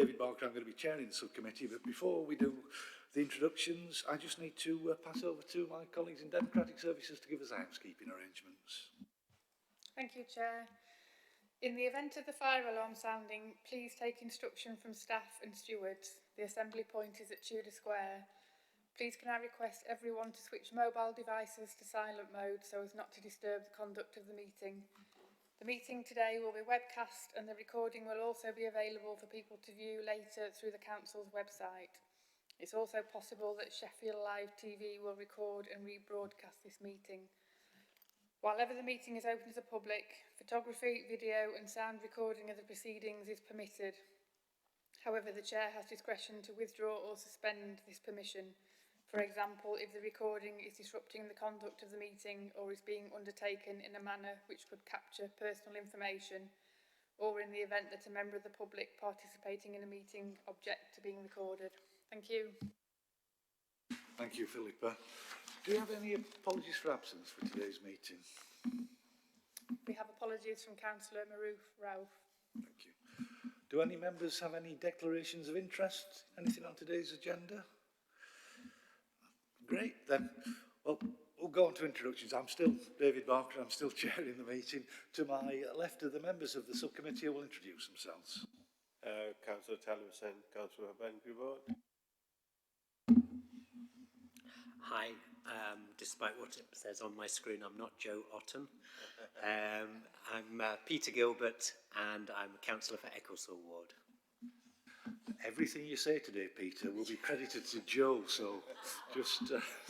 David Barker, I'm going to be chairing the subcommittee, but before we do the introductions, I just need to pass over to my colleagues in Democratic Services to give us the housekeeping arrangements. Thank you, Chair. In the event of the fire alarm sounding, please take instruction from staff and stewards. The assembly point is at Tudor Square. Please can I request everyone to switch mobile devices to silent mode so as not to disturb the conduct of the meeting. The meeting today will be webcast and the recording will also be available for people to view later through the Council's website. It's also possible that Sheffield Live TV will record and rebroadcast this meeting. While ever the meeting is open to the public, photography, video and sound recording of the proceedings is permitted. However, the Chair has discretion to withdraw or suspend this permission. For example, if the recording is disrupting the conduct of the meeting or is being undertaken in a manner which could capture personal information, or in the event that a member of the public participating in a meeting object to being recorded. Thank you. Thank you, Philippa. Do you have any apologies for absence for today's meeting? We have apologies from Councillor Maroof, Raouf. Thank you. Do any members have any declarations of interest? Anything on today's agenda? Great, then. Well, we'll go on to introductions. I'm still David Barker. I'm still chairing the meeting. To my left are the members of the subcommittee who will introduce themselves. Councillor Talib, Councillor Gilbert. Hi, despite what it says on my screen, I'm not Joe Otton. I'm Peter Gilbert and I'm a councillor for Ecclesall Ward. Everything you say today, Peter, will be credited to Joe, so just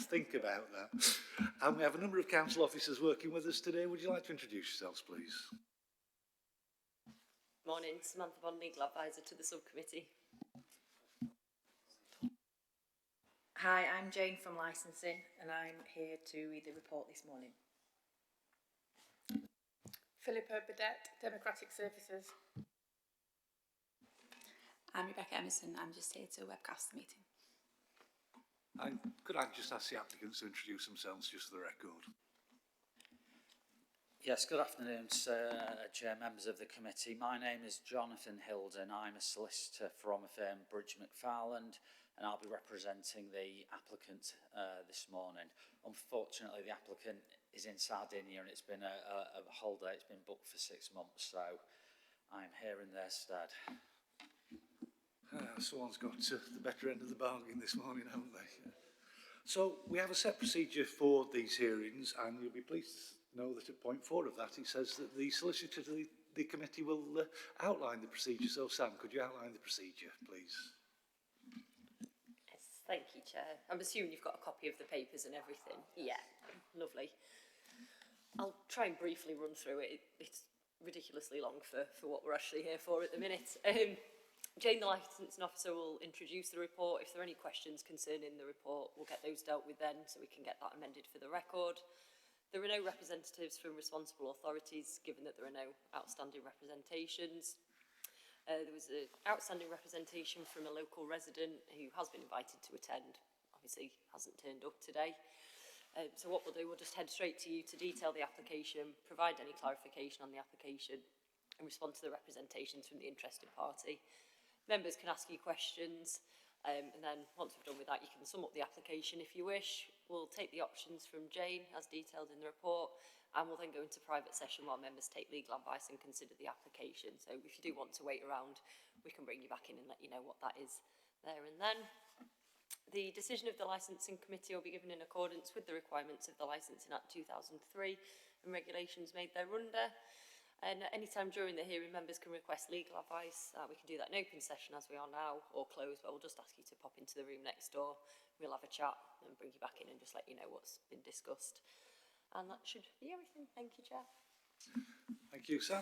think about that. And we have a number of council officers working with us today. Would you like to introduce yourselves, please? Morning, Samantha Bond, Legal Advisor to the subcommittee. Hi, I'm Jane from Licensing and I'm here to read the report this morning. Philippa Burdett, Democratic Services. I'm Rebecca Emerson. I'm just here to webcast the meeting. Could I just ask the applicants to introduce themselves just for the record? Yes, good afternoon, Chair, members of the committee. My name is Jonathan Hilden. I'm a solicitor from a firm, Bridge McFarland, and I'll be representing the applicant this morning. Unfortunately, the applicant is in Sardinia and it's been a holiday. It's been booked for 6 months, so I'm here in their stead. Someone's got the better end of the bargain this morning, haven't they? So we have a set procedure for these hearings, and you'll be pleased to know that at point 4 of that, it says that the solicitor to the committee will outline the procedure. So, Sam, could you outline the procedure, please? Yes, thank you, Chair. I'm assuming you've got a copy of the papers and everything. Yeah, lovely. I'll try and briefly run through it. It's ridiculously long for what we're actually here for at the minute. Jane, the licensing officer, will introduce the report. If there are any questions concerning the report, we'll get those dealt with then so we can get that amended for the record. There are no representatives from responsible authorities, given that there are no outstanding representations. There was an outstanding representation from a local resident who has been invited to attend, obviously hasn't turned up today. So what we'll do, we'll just head straight to you to detail the application, provide any clarification on the application, and respond to the representations from the interested party. Members can ask you questions, and then once we've done with that, you can sum up the application if you wish. We'll take the options from Jane, as detailed in the report, and we'll then go into private session while members take legal advice and consider the application. So if you do want to wait around, we can bring you back in and let you know what that is there and then. The decision of the Licensing Committee will be given in accordance with the requirements of the Licensing Act 2003 and regulations made thereunder. And at any time during the hearing, members can request legal advice. We can do that in open session as we are now, or closed, but we'll just ask you to pop into the room next door. We'll have a chat and bring you back in and just let you know what's been discussed. And that should be everything. Thank you, Chair. Thank you, Sam.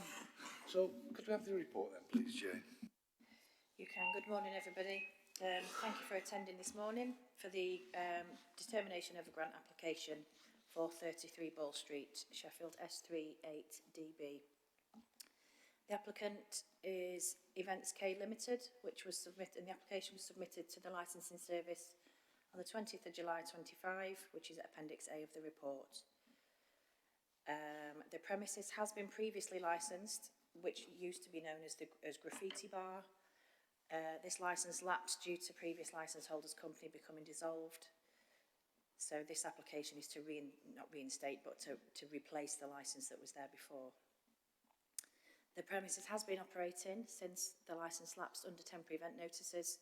So, could we have the report then, please, Jane? You can. Good morning, everybody. Thank you for attending this morning for the determination of a grant application for 33 Ball Street, Sheffield S3 8DB. The applicant is Events K Limited, which was submitted, and the application was submitted to the licensing service on the 20th of July 25, which is Appendix A of the report. The premises has been previously licensed, which used to be known as Graffiti Bar. This licence lapsed due to previous licence holder's company becoming dissolved. So this application is to not reinstate, but to replace the licence that was there before. The premises has been operating since the licence lapsed under temporary event notices.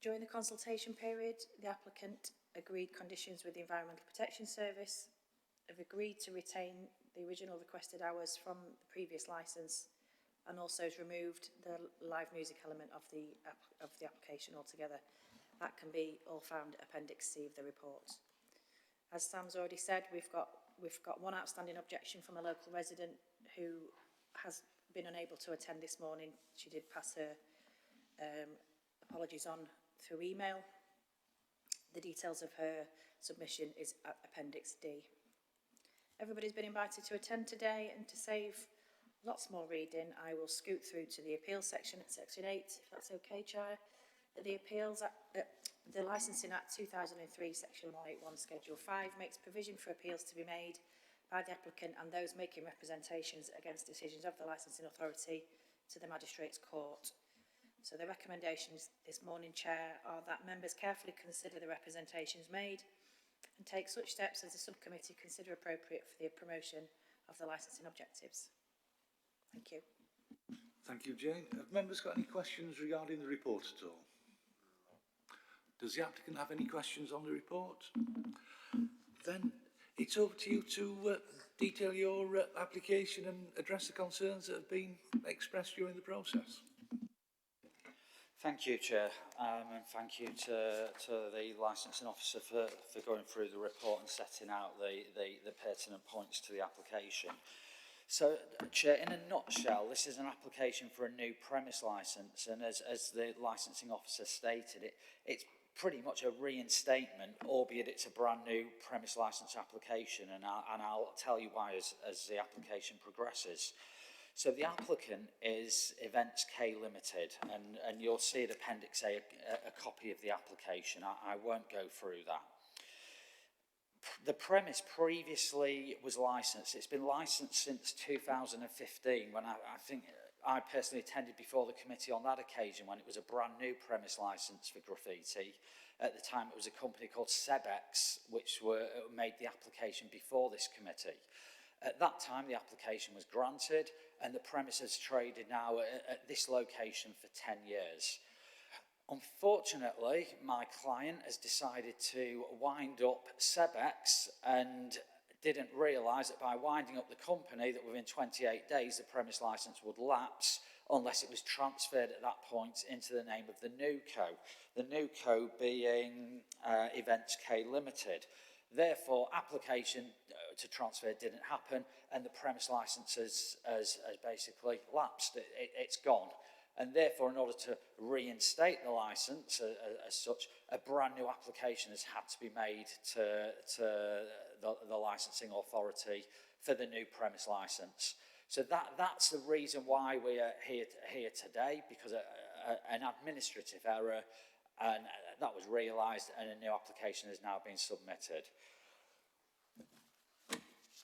During the consultation period, the applicant agreed conditions with the Environmental Protection Service, have agreed to retain the original requested hours from the previous licence, and also has removed the live music element of the application altogether. That can be all found at Appendix C of the report. As Sam's already said, we've got one outstanding objection from a local resident who has been unable to attend this morning. She did pass her apologies on through email. The details of her submission is at Appendix D. Everybody's been invited to attend today, and to save lots more reading, I will scoot through to the appeals section at section 8, if that's okay, Chair. The appeals, the Licensing Act 2003, section 181, schedule 5, makes provision for appeals to be made by the applicant and those making representations against decisions of the licensing authority to the Magistrates' Court. So the recommendations this morning, Chair, are that members carefully consider the representations made and take such steps as the subcommittee consider appropriate for the promotion of the licensing objectives. Thank you. Thank you, Jane. Have members got any questions regarding the report at all? Does the applicant have any questions on the report? Then it's over to you to detail your application and address the concerns that have been expressed during the process. Thank you, Chair, and thank you to the licensing officer for going through the report and setting out the pertinent points to the application. So, Chair, in a nutshell, this is an application for a new premise licence, and as the licensing officer stated, it's pretty much a reinstatement, albeit it's a brand new premise licence application, and I'll tell you why as the application progresses. So the applicant is Events K Limited, and you'll see at Appendix A a copy of the application. I won't go through that. The premise previously was licensed. It's been licensed since 2015, when I think I personally attended before the committee on that occasion when it was a brand new premise licence for graffiti. At the time it was a company called Sebex, which made the application before this committee. At that time the application was granted, and the premise has traded now at this location for 10 years. Unfortunately, my client has decided to wind up Sebex and didn't realise that by winding up the company that within 28 days the premise licence would lapse unless it was transferred at that point into the name of the new co. The new co being Events K Limited. Therefore, application to transfer didn't happen, and the premise licence has basically lapsed. It's gone. And therefore, in order to reinstate the licence as such, a brand new application has had to be made to the licensing authority for the new premise licence. So that's the reason why we are here today, because an administrative error and that was realised, and a new application has now been submitted.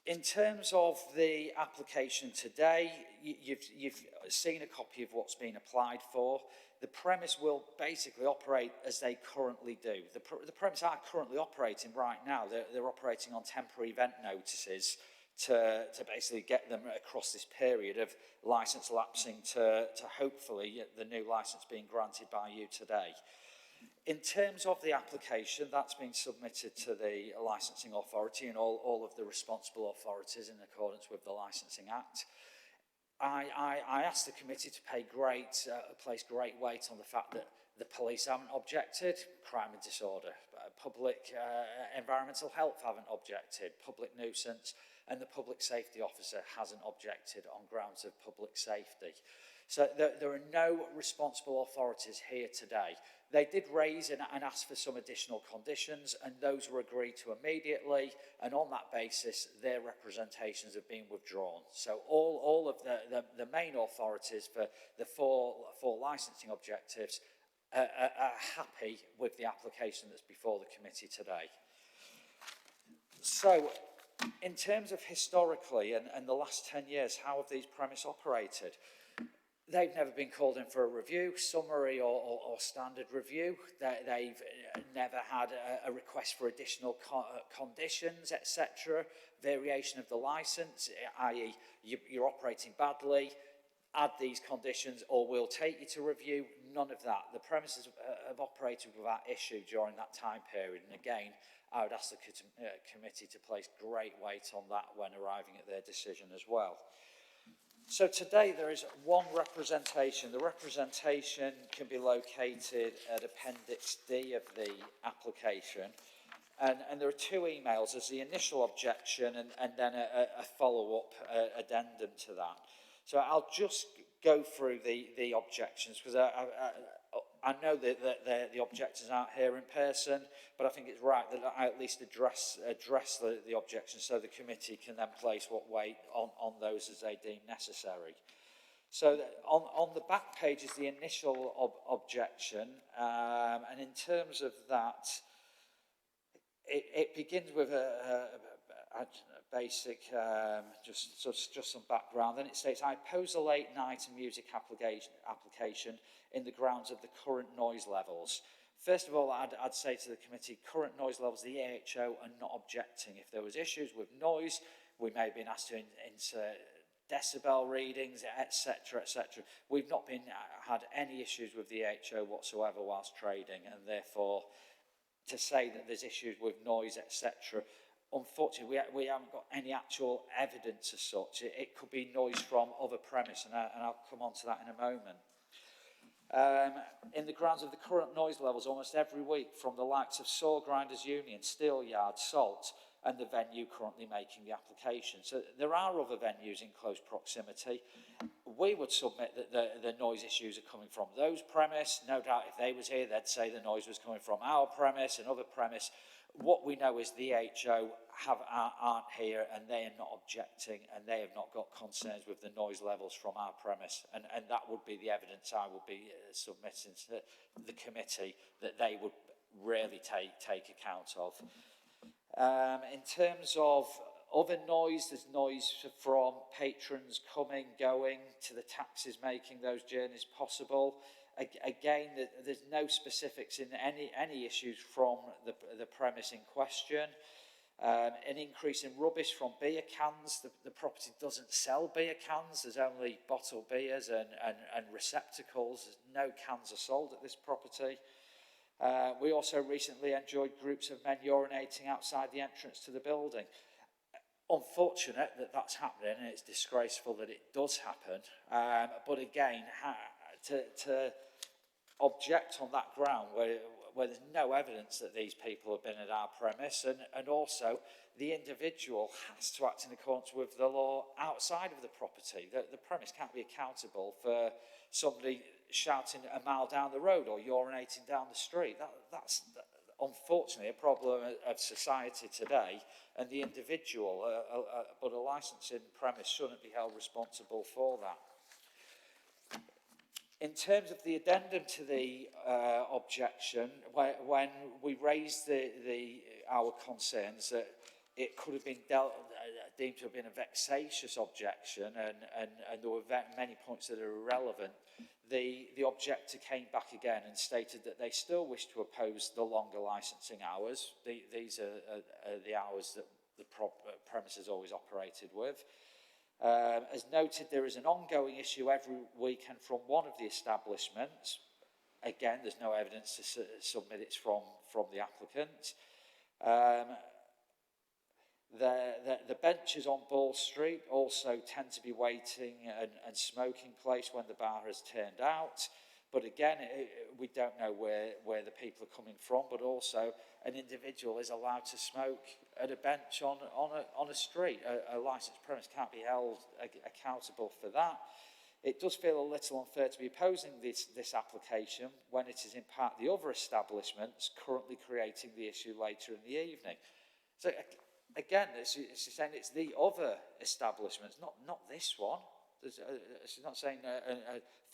In terms of the application today, you've seen a copy of what's been applied for. The premise will basically operate as they currently do. The premise are currently operating right now. They're operating on temporary event notices to basically get them across this period of licence lapsing to hopefully the new licence being granted by you today. In terms of the application, that's been submitted to the licensing authority and all of the responsible authorities in accordance with the Licensing Act. I asked the committee to place great weight on the fact that the police haven't objected, crime and disorder, public environmental health haven't objected, public nuisance, and the public safety officer hasn't objected on grounds of public safety. So there are no responsible authorities here today. They did raise and ask for some additional conditions, and those were agreed to immediately, and on that basis their representations have been withdrawn. So all of the main authorities for the four licensing objectives are happy with the application that's before the committee today. So in terms of historically and the last 10 years, how have these premises operated? They've never been called in for a review, summary or standard review. They've never had a request for additional conditions, etc. Variation of the licence, i.e. you're operating badly, add these conditions or we'll take you to review. None of that. The premises have operated without issue during that time period. And again, I would ask the committee to place great weight on that when arriving at their decision as well. So today there is one representation. The representation can be located at Appendix D of the application. And there are two emails. There's the initial objection and then a follow-up addendum to that. So I'll just go through the objections because I know that the objectors aren't here in person, but I think it's right that I at least address the objections so the committee can then place what weight on those as they deem necessary. So on the back page is the initial objection, and in terms of that, it begins with a basic, just some background. Then it states, I oppose a late night and music application in the grounds of the current noise levels. First of all, I'd say to the committee, current noise levels, the AHO are not objecting. If there was issues with noise, we may have been asked to insert decibel readings, etc., etc. We've not had any issues with the AHO whatsoever whilst trading, and therefore, to say that there's issues with noise, etc., unfortunately, we haven't got any actual evidence as such. It could be noise from other premise, and I'll come on to that in a moment. In the grounds of the current noise levels, almost every week from the likes of Saw Grinders Union, Steelyard, Salt, and the venue currently making the application. So there are other venues in close proximity. We would submit that the noise issues are coming from those premise. No doubt if they was here, they'd say the noise was coming from our premise and other premise. What we know is the HO aren't here and they are not objecting and they have not got concerns with the noise levels from our premise. And that would be the evidence I would be submitting to the committee that they would really take account of. In terms of other noise, there's noise from patrons coming, going, to the taxis making those journeys possible. Again, there's no specifics in any issues from the premise in question. An increase in rubbish from beer cans. The property doesn't sell beer cans. There's only bottled beers and receptacles. No cans are sold at this property. We also recently enjoyed groups of men urinating outside the entrance to the building. Unfortunate that that's happening, and it's disgraceful that it does happen. But again, to object on that ground where there's no evidence that these people have been at our premise, and also the individual has to act in accordance with the law outside of the property. The premise can't be accountable for somebody shouting a mile down the road or urinating down the street. That's unfortunately a problem of society today, and the individual, but a licensing premise shouldn't be held responsible for that. In terms of the addendum to the objection, when we raised our concerns that it could have been deemed to have been a vexatious objection and there were many points that are irrelevant, the objector came back again and stated that they still wish to oppose the longer licensing hours. These are the hours that the premises always operated with. As noted, there is an ongoing issue every weekend from one of the establishments. Again, there's no evidence to submit it's from the applicant. The benches on Ball Street also tend to be waiting and smoking place when the bar has turned out. But again, we don't know where the people are coming from, but also an individual is allowed to smoke at a bench on a street. A licensed premise can't be held accountable for that. It does feel a little unfair to be opposing this application when it is in part the other establishments currently creating the issue later in the evening. So again, it's saying it's the other establishments, not this one. It's not saying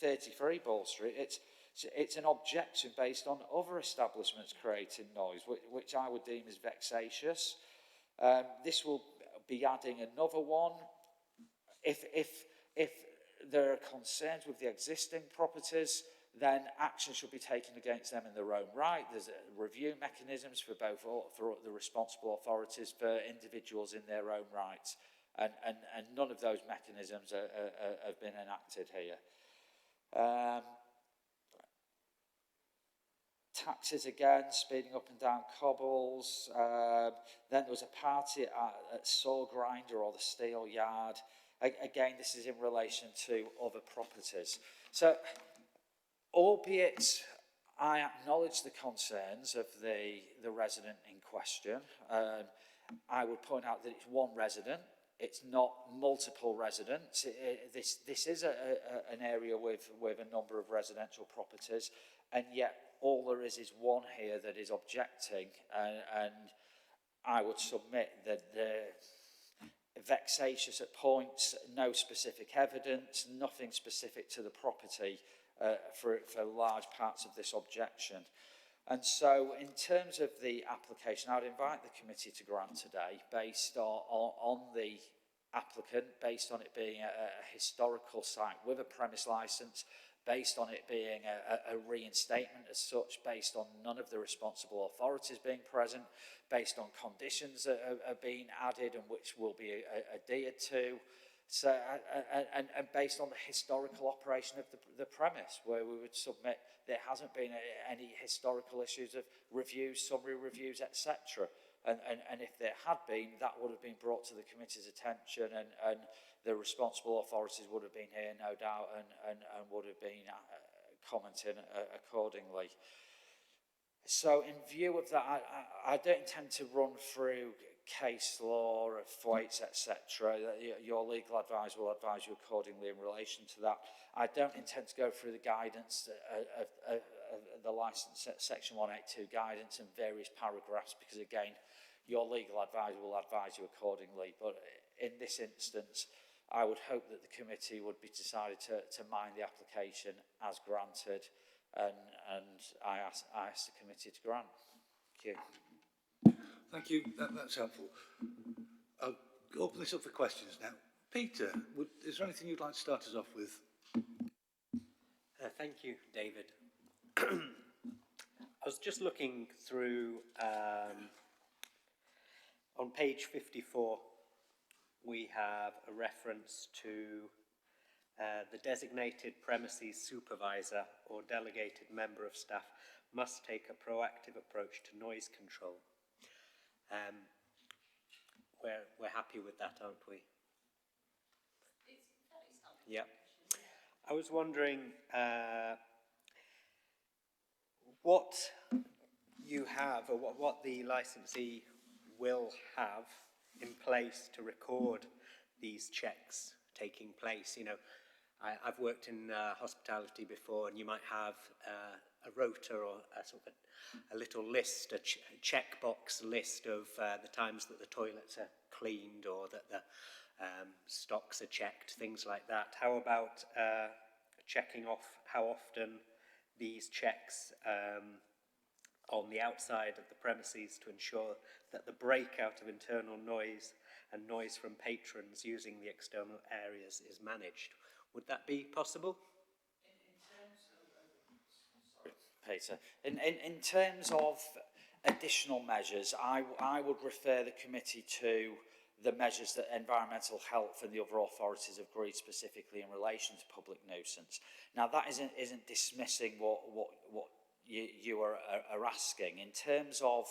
33 Ball Street. It's an objection based on other establishments creating noise, which I would deem as vexatious. This will be adding another one. If there are concerns with the existing properties, then action should be taken against them in their own right. There's review mechanisms for both for the responsible authorities, for individuals in their own rights, and none of those mechanisms have been enacted here. Taxes again, speeding up and down cobbles. Then there was a party at Saw Grinder or the Steel Yard. Again, this is in relation to other properties. So, albeit I acknowledge the concerns of the resident in question, I would point out that it's one resident. It's not multiple residents. This is an area with a number of residential properties, and yet all there is one here that is objecting, and I would submit that they're vexatious at points, no specific evidence, nothing specific to the property for large parts of this objection. And so in terms of the application, I would invite the committee to grant today based on the applicant, based on it being a historical site with a premise licence, based on it being a reinstatement as such, based on none of the responsible authorities being present, based on conditions that are being added and which will be adhered to, so, and based on the historical operation of the premise, where we would submit there hasn't been any historical issues of reviews, summary reviews, etc. And if there had been, that would have been brought to the committee's attention, and the responsible authorities would have been here, no doubt, and would have been commenting accordingly. So in view of that, I don't intend to run through case law, thwaites, etc. Your legal advisor will advise you accordingly in relation to that. I don't intend to go through the guidance of the licence, section 182 guidance and various paragraphs, because again, your legal advisor will advise you accordingly. But in this instance, I would hope that the committee would be decided to mind the application as granted, and I ask the committee to grant. Thank you. Thank you. That's helpful. I'll open this up for questions now. Peter, is there anything you'd like to start us off with? Thank you, David. I was just looking through, on page 54, we have a reference to the designated premises supervisor or delegated member of staff must take a proactive approach to noise control. We're happy with that, aren't we? Yeah. I was wondering what you have, or what the licensee will have in place to record these checks taking place. You know, I've worked in hospitality before, and you might have a rota or a sort of a little list, a checkbox list of the times that the toilets are cleaned or that the stocks are checked, things like that. How about checking off how often these checks on the outside of the premises to ensure that the breakout of internal noise and noise from patrons using the external areas is managed? Would that be possible? Peter, in terms of additional measures, I would refer the committee to the measures that environmental health and the other authorities have agreed specifically in relation to public nuisance. Now, that isn't dismissing what you are asking. In terms of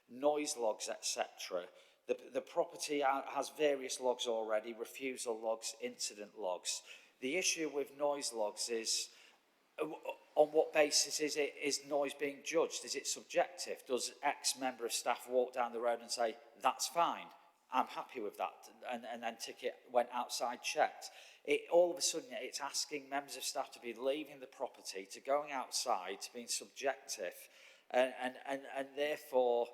noise logs, etc., the property has various logs already, refusal logs, incident logs. The issue with noise logs is, on what basis is noise being judged? Is it subjective? Does X member of staff walk down the road and say, that's fine, I'm happy with that, and then ticket went outside checked? All of a sudden, it's asking members of staff to be leaving the property, to going outside, to being subjective, and therefore,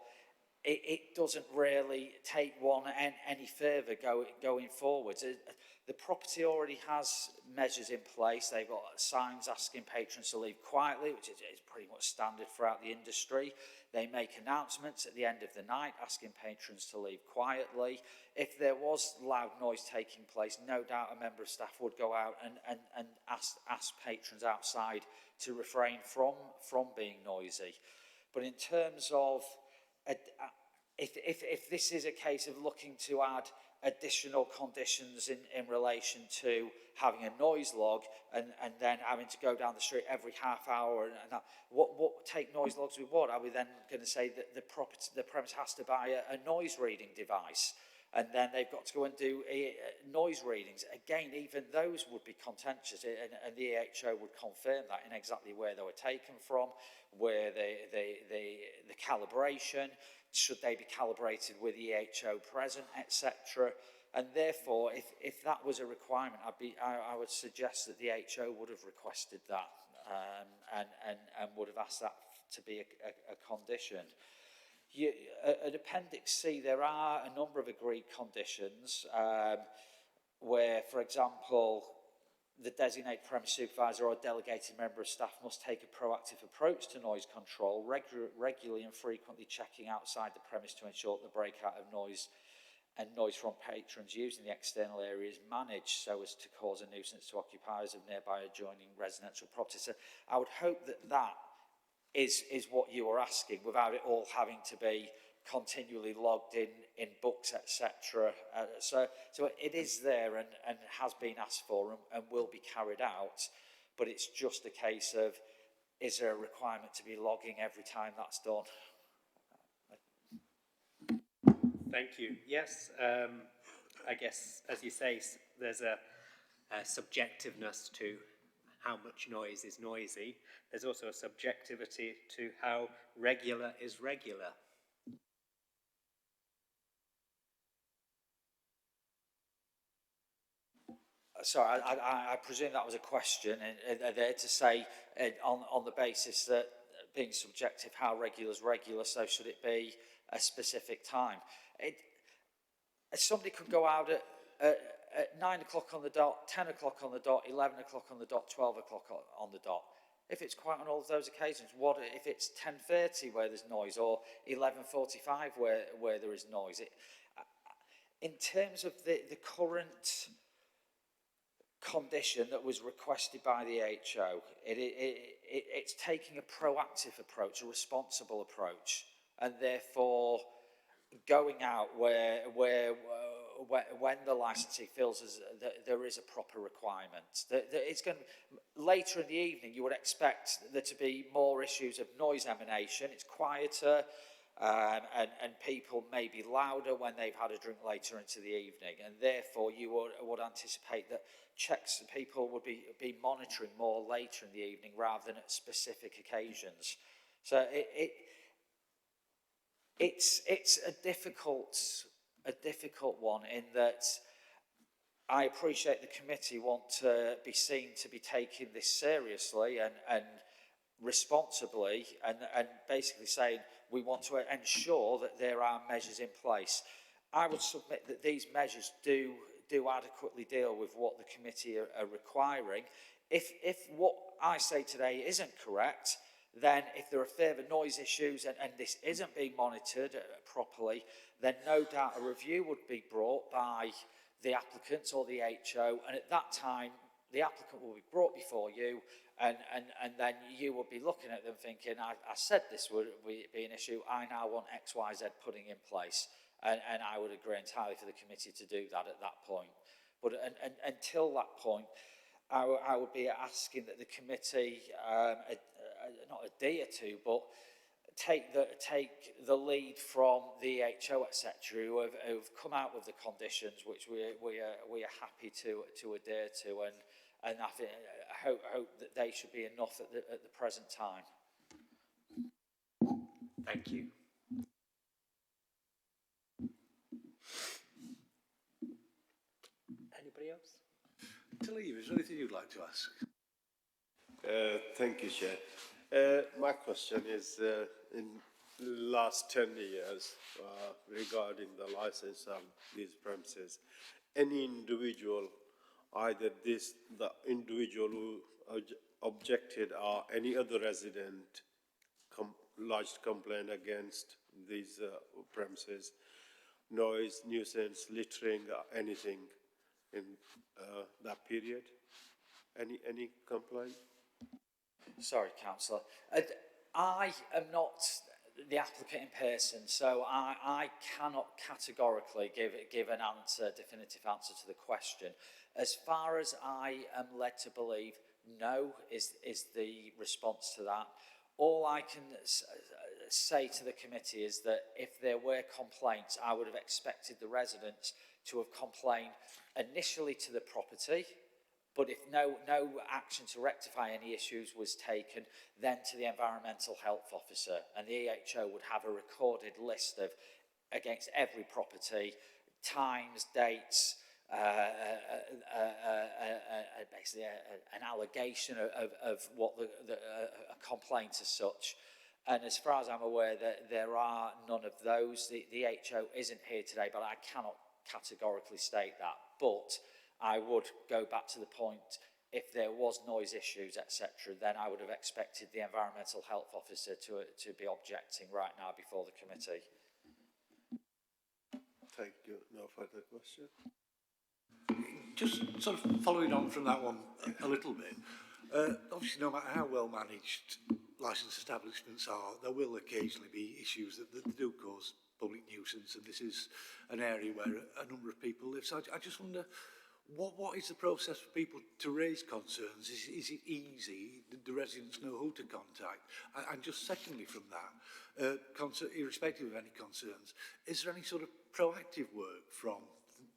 it doesn't really take one any further going forwards. The property already has measures in place. They've got signs asking patrons to leave quietly, which is pretty much standard throughout the industry. They make announcements at the end of the night asking patrons to leave quietly. If there was loud noise taking place, no doubt a member of staff would go out and ask patrons outside to refrain from being noisy. But in terms of, if this is a case of looking to add additional conditions in relation to having a noise log and then having to go down the street every half hour and that, what take noise logs with what? Are we then going to say that the premise has to buy a noise reading device and then they've got to go and do noise readings? Again, even those would be contentious, and the EHO would confirm that in exactly where they were taken from, where the calibration, should they be calibrated with the EHO present, etc. And therefore, if that was a requirement, I would suggest that the EHO would have requested that and would have asked that to be a condition. At Appendix C, there are a number of agreed conditions where, for example, the designated premise supervisor or delegated member of staff must take a proactive approach to noise control, regularly and frequently checking outside the premise to ensure that the breakout of noise and noise from patrons using the external area is managed so as to cause a nuisance to occupiers of nearby adjoining residential properties. So I would hope that is what you are asking, without it all having to be continually logged in books, etc. So it is there and has been asked for and will be carried out, but it's just a case of, is there a requirement to be logging every time that's done? Thank you. Yes, I guess, as you say, there's a subjectiveness to how much noise is noisy. There's also a subjectivity to how regular is regular. Sorry, I presume that was a question there to say on the basis that being subjective, how regular is regular, so should it be a specific time? Somebody could go out at 9 o'clock on the dot, 10 o'clock on the dot, 11 o'clock on the dot, 12 o'clock on the dot. If it's quiet on all of those occasions, what if it's 10:30 where there's noise, or 11:45 where there is noise? In terms of the current condition that was requested by the HO, it's taking a proactive approach, a responsible approach, and therefore going out when the licensee feels that there is a proper requirement. That it's going to, later in the evening, you would expect there to be more issues of noise emanation. It's quieter, and people may be louder when they've had a drink later into the evening, and therefore you would anticipate that checks, people would be monitoring more later in the evening rather than at specific occasions. So it's a difficult one, in that I appreciate the committee want to be seen to be taking this seriously and responsibly, and basically saying we want to ensure that there are measures in place. I would submit that these measures do adequately deal with what the committee are requiring. If what I say today isn't correct, then if there are further noise issues and this isn't being monitored properly, then no doubt a review would be brought by the applicants or the HO, and at that time the applicant will be brought before you, and then you will be looking at them thinking, I said this would be an issue, I now want X, Y, Z putting in place, and I would agree entirely for the committee to do that at that point. But until that point, I would be asking that the committee not adhere to, but take the lead from the HO, etc., who've come out with the conditions which we are happy to adhere to, and I hope that they should be enough at the present time. Thank you. Anybody else? Talib, is there anything you'd like to ask? Thank you, Chair. My question is, in last 10 years regarding the license of these premises, any individual, either the individual who objected or any other resident lodged complaint against these premises, noise, nuisance, littering, anything in that period? Any complaint? Sorry, Councillor. I am not the applicant in person, so I cannot categorically give an answer, definitive answer to the question. As far as I am led to believe, no is the response to that. All I can say to the committee is that if there were complaints, I would have expected the residents to have complained initially to the property, but if no action to rectify any issues was taken, then to the environmental health officer, and the EHO would have a recorded list of, against every property, times, dates, basically an allegation of what a complaint as such. And as far as I'm aware, there are none of those. The EHO isn't here today, but I cannot categorically state that. But I would go back to the point, if there was noise issues, etc., then I would have expected the environmental health officer to be objecting right now before the committee. Thank you. No further question. Just sort of following on from that one a little bit, obviously no matter how well managed licensed establishments are, there will occasionally be issues that do cause public nuisance, and this is an area where a number of people live. So I just wonder, what is the process for people to raise concerns? Is it easy? Do residents know who to contact? And just secondly from that, irrespective of any concerns, is there any sort of proactive work from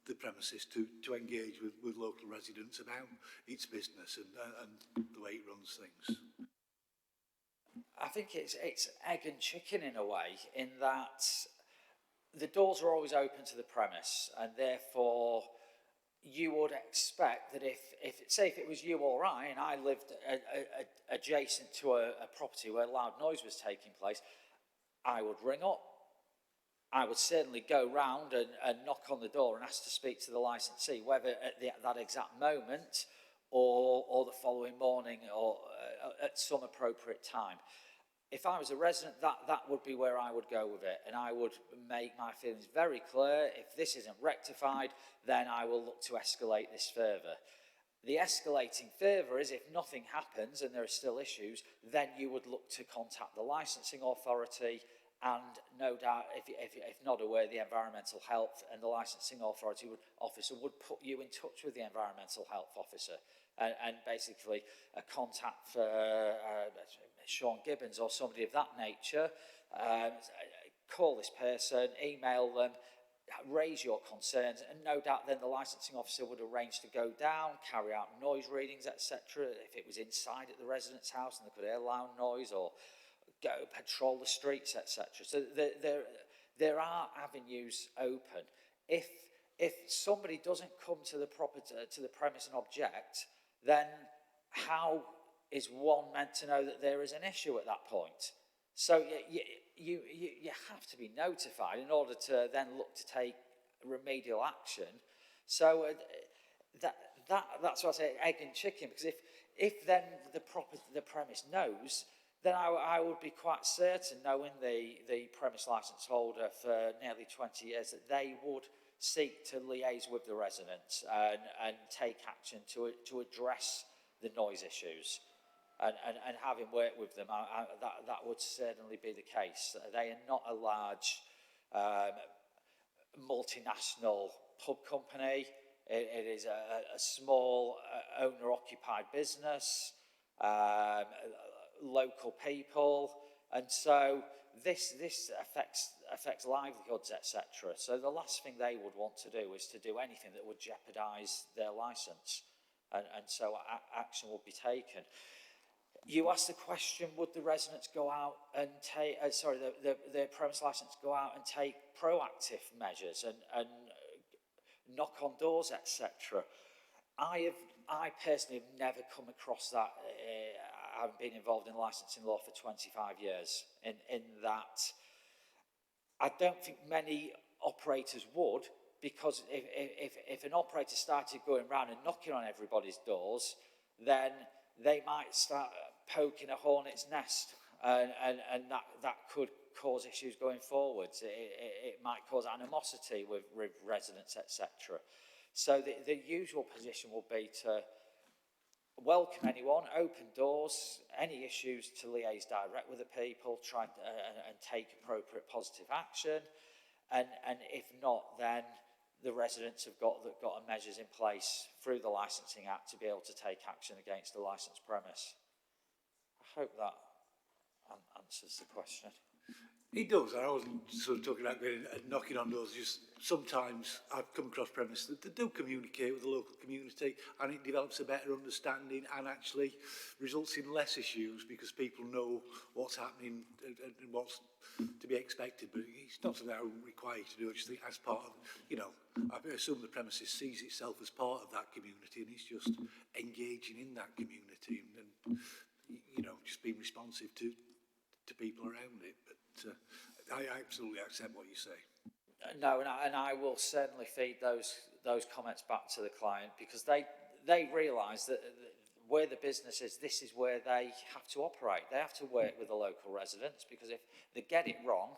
the premises to engage with local residents about its business and the way it runs things? I think it's egg and chicken in a way, in that the doors are always open to the premise, and therefore you would expect that if it was you or I, and I lived adjacent to a property where loud noise was taking place, I would ring up. I would certainly go round and knock on the door and ask to speak to the licensee, whether at that exact moment or the following morning or at some appropriate time. If I was a resident, that would be where I would go with it, and I would make my feelings very clear. If this isn't rectified, then I will look to escalate this further. The escalating further is if nothing happens and there are still issues, then you would look to contact the licensing authority, and no doubt, if not aware, the environmental health and the licensing officer would put you in touch with the environmental health officer, and basically a contact for Sean Gibbons or somebody of that nature. Call this person, email them, raise your concerns, and no doubt then the licensing officer would arrange to go down, carry out noise readings, etc. If it was inside at the resident's house and they could hear loud noise, or go patrol the streets, etc. So there are avenues open. If somebody doesn't come to the property, to the premise and object, then how is one meant to know that there is an issue at that point? So you have to be notified in order to then look to take remedial action. So that's what I say, egg and chicken, because if then the premise knows, then I would be quite certain, knowing the premise licence holder for nearly 20 years, that they would seek to liaise with the residents and take action to address the noise issues. And having worked with them, that would certainly be the case. They are not a large multinational pub company. It is a small owner-occupied business, local people, and so this affects livelihoods, etc. So the last thing they would want to do is to do anything that would jeopardise their licence, and so action would be taken. You asked the question, would the residents go out and take, the premise licence go out and take proactive measures and knock on doors, etc. I personally have never come across that. I've been involved in licensing law for 25 years, in that I don't think many operators would, because if an operator started going round and knocking on everybody's doors, then they might start poking a hornet's nest, and that could cause issues going forwards. It might cause animosity with residents, etc. So the usual position will be to welcome anyone, open doors, any issues to liaise direct with the people, try and take appropriate positive action, and if not, then the residents have got measures in place through the Licensing Act to be able to take action against the licensed premise. I hope that answers the question. It does. I wasn't sort of talking about going and knocking on doors. Just sometimes I've come across premises that do communicate with the local community, and it develops a better understanding and actually results in less issues because people know what's happening and what's to be expected. But it's not something I'm required to do. I just think as part of, you know, I assume the premises sees itself as part of that community, and it's just engaging in that community and you know, just being responsive to people around it. But I absolutely accept what you say. No, and I will certainly feed those comments back to the client, because they realise that where the business is, this is where they have to operate. They have to work with the local residents, because if they get it wrong,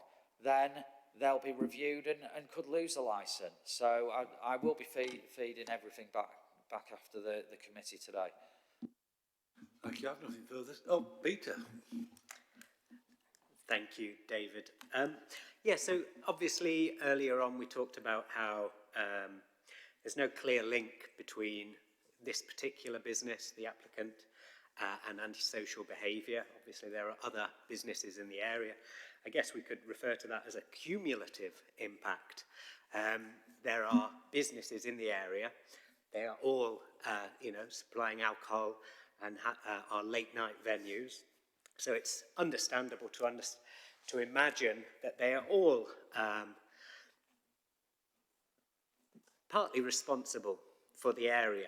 then they'll be reviewed and could lose the licence. So I will be feeding everything back after the committee today. Thank you. I have nothing further. Oh, Peter. Thank you, David. Yeah, so obviously earlier on we talked about how there's no clear link between this particular business, the applicant, and antisocial behaviour. Obviously there are other businesses in the area. I guess we could refer to that as a cumulative impact. There are businesses in the area. They are all, supplying alcohol and are late night venues. So it's understandable to imagine that they are all partly responsible for the area,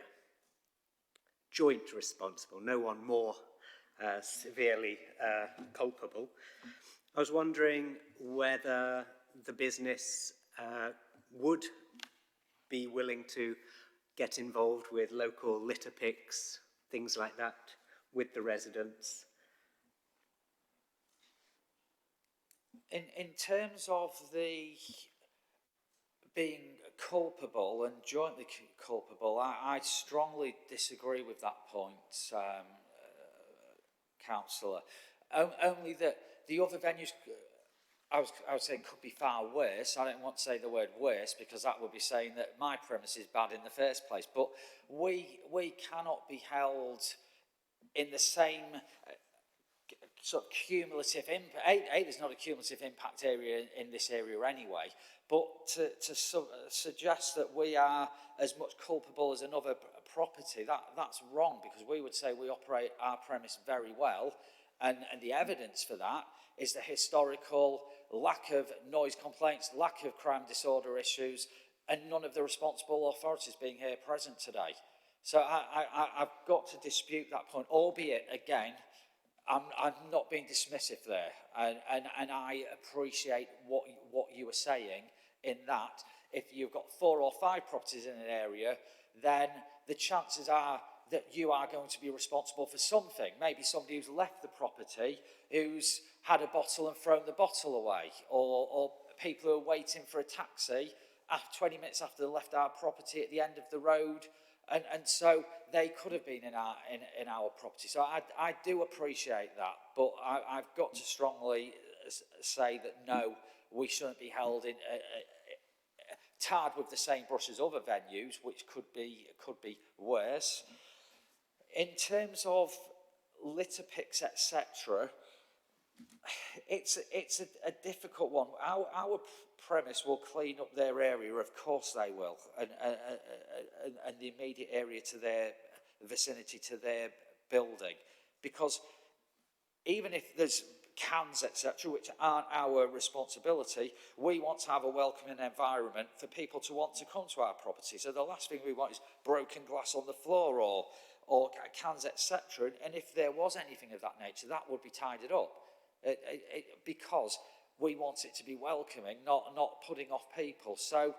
joint responsible, no one more severely culpable. I was wondering whether the business would be willing to get involved with local litter picks, things like that, with the residents. In terms of the being culpable and jointly culpable, I strongly disagree with that point, Councillor. Only that the other venues, I would say, could be far worse. I don't want to say the word worse, because that would be saying that my premise is bad in the first place. But we cannot be held in the same sort of cumulative impact. There's not a cumulative impact area in this area anyway, but to suggest that we are as much culpable as another property, that's wrong, because we would say we operate our premise very well, and the evidence for that is the historical lack of noise complaints, lack of crime disorder issues, and none of the responsible authorities being here present today. So I've got to dispute that point, albeit, again, I'm not being dismissive there, and I appreciate what you were saying, in that if you've got 4 or 5 properties in an area, then the chances are that you are going to be responsible for something. Maybe somebody who's left the property, who's had a bottle and thrown the bottle away, or people who are waiting for a taxi 20 minutes after they left our property at the end of the road. And so they could have been in our property. So I do appreciate that, but I've got to strongly say that no, we shouldn't be held in tarred with the same brush as other venues, which could be worse. In terms of litter picks, etc., it's a difficult one. Our premise will clean up their area, of course they will, and the immediate area to their vicinity to their building, because even if there's cans, etc., which aren't our responsibility, we want to have a welcoming environment for people to want to come to our property. So the last thing we want is broken glass on the floor or cans, etc. And if there was anything of that nature, that would be tidied up, because we want it to be welcoming, not putting off people. So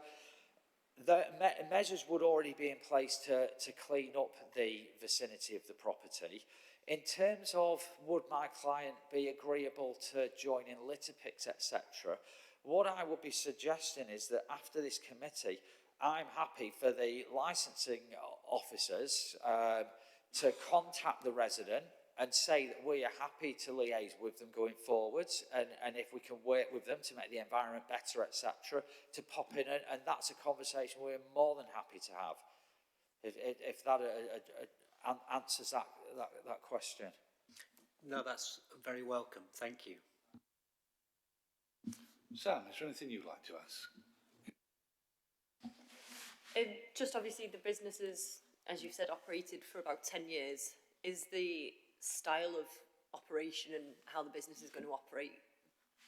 the measures would already be in place to clean up the vicinity of the property. In terms of would my client be agreeable to join in litter picks, etc., what I would be suggesting is that after this committee, I'm happy for the licensing officers to contact the resident and say that we are happy to liaise with them going forwards, and if we can work with them to make the environment better, etc., to pop in, and that's a conversation we're more than happy to have. If that answers that question. No, that's very welcome. Thank you. Sam, is there anything you'd like to ask? Just obviously the businesses, as you've said, operated for about 10 years. Is the style of operation and how the business is going to operate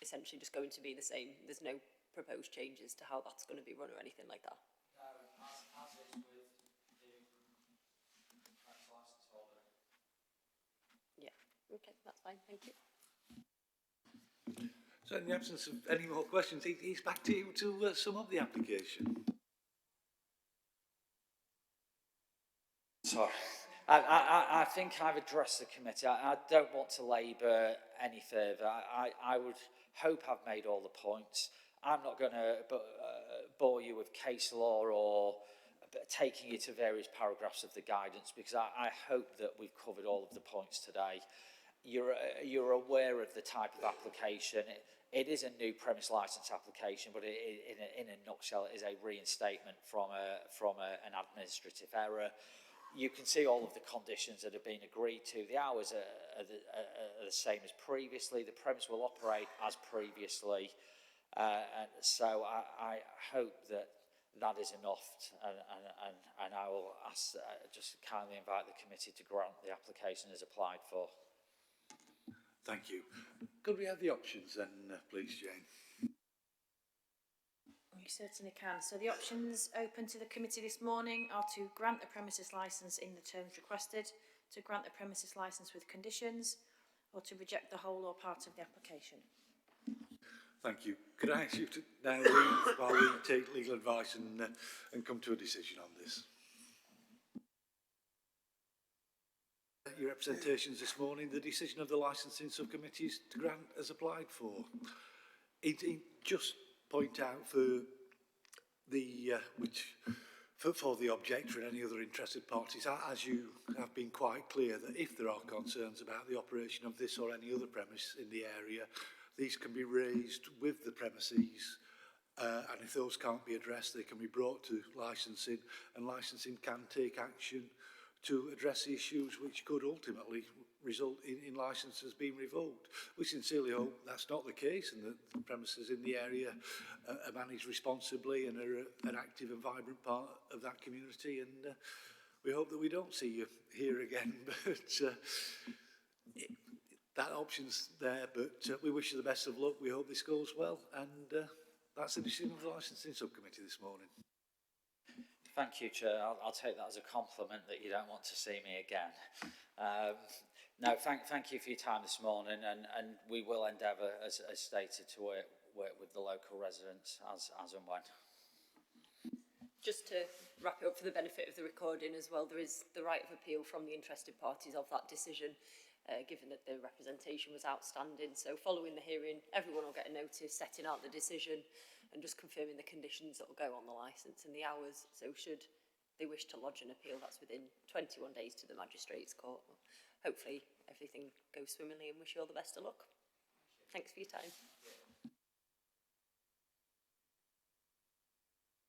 essentially just going to be the same? There's no proposed changes to how that's going to be run or anything like that? No, as is with the license holder. Yeah, okay, that's fine, thank you. So in the absence of any more questions, he's back to you to sum up the application. Sorry. I think I've addressed the committee. I don't want to labour any further. I would hope I've made all the points. I'm not going to bore you with case law or taking you to various paragraphs of the guidance, because I hope that we've covered all of the points today. You're aware of the type of application. It is a new premise licence application, but in a nutshell, it is a reinstatement from an administrative error. You can see all of the conditions that have been agreed to. The hours are the same as previously. The premise will operate as previously. And so I hope that is enough. And I will ask, just kindly invite the committee to grant the application as applied for. Thank you. Could we have the options then, please, Jane? We certainly can. So the options open to the committee this morning are to grant the premises licence in the terms requested, to grant the premises licence with conditions, or to reject the whole or part of the application. Thank you. Could I ask you to now leave while we take legal advice and come to a decision on this? Your representations this morning, the decision of the licensing subcommittee is to grant as applied for. It just point out for the for the objector and any other interested parties, as you have been quite clear, that if there are concerns about the operation of this or any other premise in the area, these can be raised with the premises, and if those can't be addressed, they can be brought to licensing, and licensing can take action to address the issues which could ultimately result in licences being revoked. We sincerely hope that's not the case, and that the premises in the area are managed responsibly and are an active and vibrant part of that community, and we hope that we don't see you here again, but that option's there, but we wish you the best of luck. We hope this goes well, and that's the decision of the licensing subcommittee this morning. Thank you, Chair. I'll take that as a compliment that you don't want to see me again. No, thank you for your time this morning, and we will endeavour, as stated, to work with the local residents as and when. Just to wrap it up for the benefit of the recording as well, there is the right of appeal from the interested parties of that decision, given that the representation was outstanding. So following the hearing, everyone will get a notice setting out the decision and just confirming the conditions that will go on the licence and the hours. So should they wish to lodge an appeal, that's within 21 days to the Magistrates' Court. Hopefully everything goes swimmingly, and wish you all the best of luck. Thanks for your time.